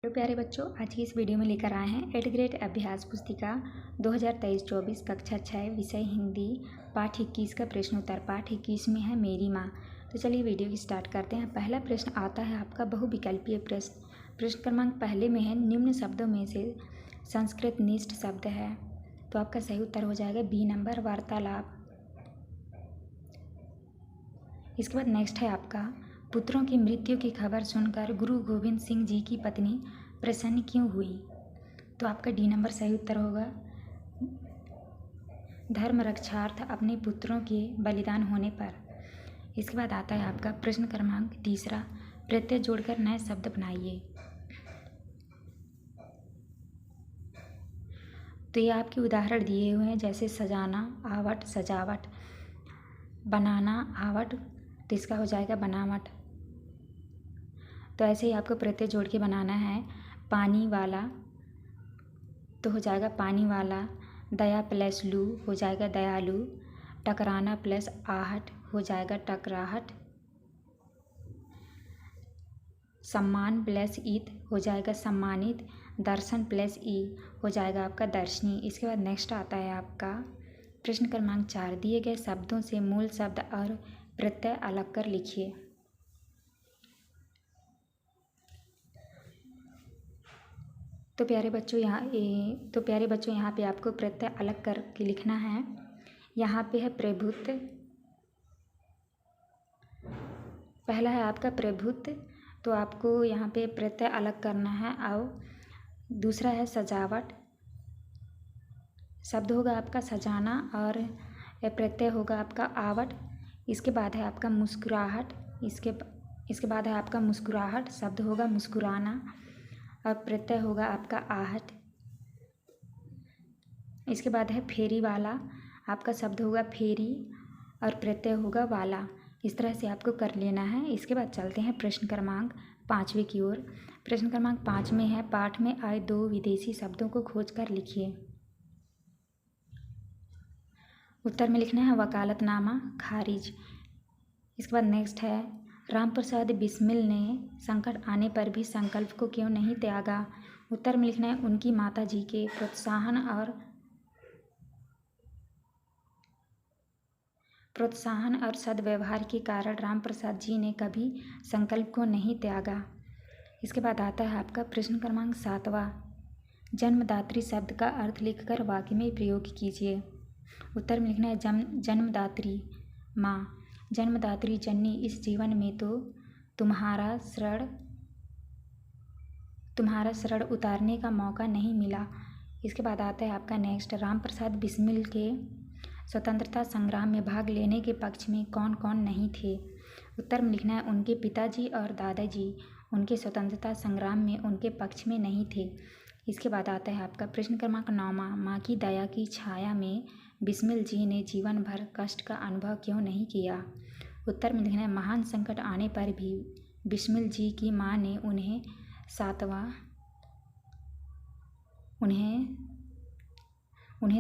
तो प्यारे बच्चों, आज की इस वीडियो में लेकर आए हैं 8th ग्रेड अभ्यास पुस्तिका 2023-24 कक्षा 6 विषय हिंदी पाठ 21 का प्रश्न उत्तर। पाठ 21 में है मेरी माँ। तो चलिए वीडियो की स्टार्ट करते हैं। पहला प्रश्न आता है आपका बहुविकल्पीय प्रश्न। प्रश्न क्रमांक पहले में है निम्न शब्दों में से संस्कृत निष्ठ शब्द है। तो आपका सही उत्तर हो जाएगा बी नंबर, वार्तालाप। इसके बाद नेक्स्ट है आपका पुत्रों की मृत्यु की खबर सुनकर गुरु गोविंद सिंह जी की पत्नी प्रसन्न क्यों हुई। तो आपका डी नंबर सही उत्तर होगा। धर्म रक्षार्थ अपने पुत्रों के बलिदान होने पर। इसके बाद आता है आपका प्रश्न क्रमांक तीसरा, प्रत्यय जोड़कर नए शब्द बनाइए। तो ये आपके उदाहरण दिए हुए हैं, जैसे सजाना, आवट, सजावट, बनाना, आवट, तो इसका हो जाएगा बनावट। तो ऐसे ही आपको प्रत्यय जोड़ के बनाना है। पानी वाला तो हो जाएगा पानी वाला, दया प्लस लू हो जाएगा दयालु, टकराना प्लस आहट हो जाएगा टकराहट, सम्मान प्लस ईत हो जाएगा सम्मानित, दर्शन प्लस ई हो जाएगा आपका दर्शनी। इसके बाद नेक्स्ट आता है आपका प्रश्न क्रमांक 4, दिए गए शब्दों से मूल शब्द और प्रत्यय अलग कर लिखिए। तो प्यारे बच्चों यहाँ पे आपको प्रत्यय अलग करके लिखना है। यहाँ पे है प्रभुत्व, पहला है आपका प्रभुत्व, तो आपको यहाँ पे प्रत्यय अलग करना है। और दूसरा है सजावट, शब्द होगा आपका सजाना और प्रत्यय होगा आपका आवट। इसके बाद है आपका मुस्कुराहट, इसके बाद है आपका मुस्कुराहट, शब्द होगा मुस्कुराना और प्रत्यय होगा आपका आहट। इसके बाद है फेरी वाला, आपका शब्द होगा फेरी और प्रत्यय होगा वाला। इस तरह से आपको कर लेना है। इसके बाद चलते हैं प्रश्न क्रमांक 5वें की ओर। प्रश्न क्रमांक 5 में है पाठ में आए 2 विदेशी शब्दों को खोज कर लिखिए। उत्तर में लिखना है वकालतनामा, खारिज। इसके बाद नेक्स्ट है राम प्रसाद बिस्मिल ने संकट आने पर भी संकल्प को क्यों नहीं त्यागा। उत्तर में लिखना है उनकी माता जी के प्रोत्साहन और सद्व्यवहार के कारण राम प्रसाद जी ने कभी संकल्प को नहीं त्यागा। इसके बाद आता है आपका प्रश्न क्रमांक 7वां, जन्मदात्री शब्द का अर्थ लिखकर वाक्य में प्रयोग कीजिए। उत्तर में लिखना है जन्मदात्री माँ, जन्मदात्री जननी, इस जीवन में तो तुम्हारा शरण उतारने का मौका नहीं मिला। इसके बाद आता है आपका नेक्स्ट, राम प्रसाद बिस्मिल के स्वतंत्रता संग्राम में भाग लेने के पक्ष में कौन कौन नहीं थे। उत्तर में लिखना है उनके पिताजी और दादाजी उनके स्वतंत्रता संग्राम में उनके पक्ष में नहीं थे। इसके बाद आता है आपका प्रश्न क्रमांक 9वां, माँ की दया की छाया में बिस्मिल जी ने जीवन भर कष्ट का अनुभव क्यों नहीं किया। उत्तर में लिखना है महान संकट आने पर भी बिस्मिल जी की माँ ने उन्हें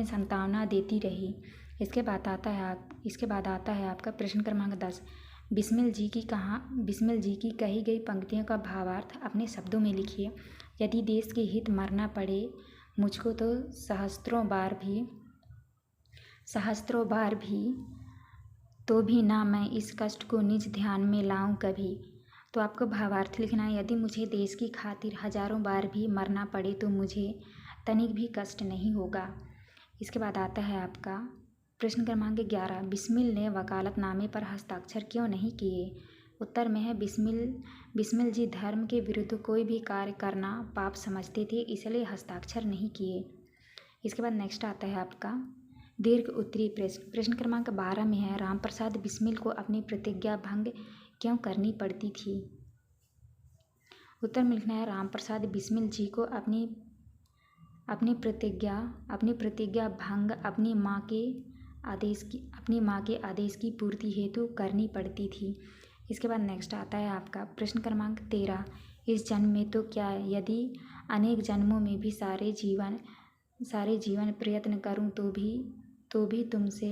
सांत्वना देती रही। इसके बाद आता है आपका प्रश्न क्रमांक 10, बिस्मिल जी की कही गई पंक्तियों का भावार्थ अपने शब्दों में लिखिए। यदि देश के हित मरना पड़े मुझको तो सहस्त्रों बार भी तो भी ना मैं इस कष्ट को निज ध्यान में लाऊं कभी। तो आपको भावार्थ लिखना है, यदि मुझे देश की खातिर हजारों बार भी मरना पड़े तो मुझे तनिक भी कष्ट नहीं होगा। इसके बाद आता है आपका प्रश्न क्रमांक 11, बिस्मिल ने वकालतनामे पर हस्ताक्षर क्यों नहीं किए। उत्तर में है बिस्मिल जी धर्म के विरुद्ध कोई भी कार्य करना पाप समझते थे, इसलिए हस्ताक्षर नहीं किए। इसके बाद नेक्स्ट आता है आपका दीर्घ उत्तरीय प्रश्न क्रमांक 12 में है राम प्रसाद बिस्मिल को अपनी प्रतिज्ञा भंग क्यों करनी पड़ती थी। उत्तर में लिखना है राम प्रसाद बिस्मिल जी को अपनी प्रतिज्ञा भंग अपनी माँ के आदेश की पूर्ति हेतु करनी पड़ती थी। इसके बाद नेक्स्ट आता है आपका प्रश्न क्रमांक 13, इस जन्म में तो क्या यदि अनेक जन्मों में भी सारे जीवन प्रयत्न करूं तो भी तुमसे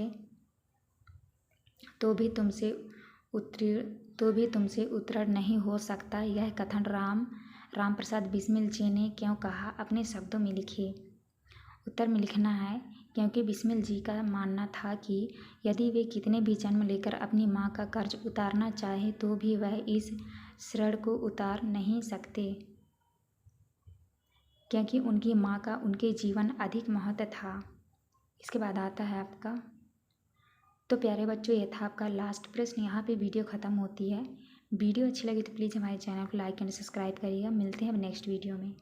उत्तीर्ण नहीं हो सकता। यह कथन राम प्रसाद बिस्मिल जी ने क्यों कहा, अपने शब्दों में लिखिए। उत्तर में लिखना है, क्योंकि बिस्मिल जी का मानना था कि यदि वे कितने भी जन्म लेकर अपनी माँ का कर्ज उतारना चाहे तो भी वह इस ऋण को उतार नहीं सकते, क्योंकि उनकी माँ का उनके जीवन अधिक महत्व था। इसके बाद आता है आपका, तो प्यारे बच्चों ये था आपका लास्ट प्रश्न। यहाँ पे वीडियो ख़त्म होती है। वीडियो अच्छी लगी तो प्लीज़ हमारे चैनल को लाइक एंड सब्सक्राइब करिएगा। मिलते हैं अब नेक्स्ट वीडियो में।